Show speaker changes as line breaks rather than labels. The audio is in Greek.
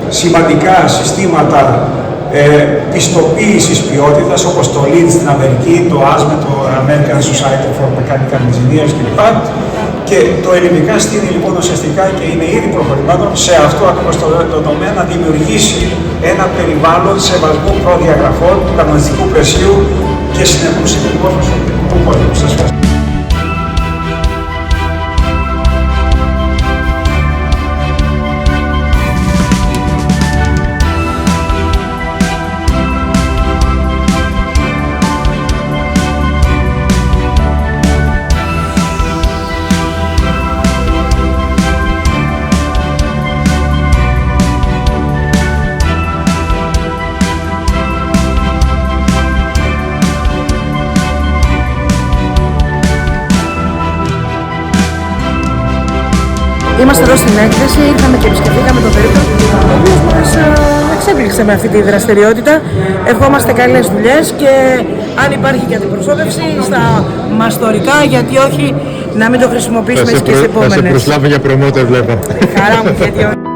Σημαντικά συστήματα πιστοποίησης ποιότητας, όπως το LEED στην Αμερική, το ASME, το American Society for Mechanical Engineers κλπ. Και το ελληνικά στείνει λοιπόν ουσιαστικά και είναι ήδη προχωρημένο σε αυτό ακριβώς το τομέα να δημιουργήσει ένα περιβάλλον σεβασμού προδιαγραφών του κανονιστικού πλαισίου και συνεχούς επιμόρφωσης του κόσμου. Σας ευχαριστώ.
Είμαστε εδώ στην έκθεση, ήρθαμε και επισκεφθήκαμε το περίπτωμα, ο οποίος μας εξέπληξε με αυτή τη δραστηριότητα. Ευχόμαστε καλές δουλειές και αν υπάρχει και αντιπροσώπευση στα μαστορικά, γιατί όχι να μην το χρησιμοποιήσουμε και στις επόμενες.
Θα σε προσλάβω για προμότερ, βλέπω.
Χαρά μου, γιατί όχι.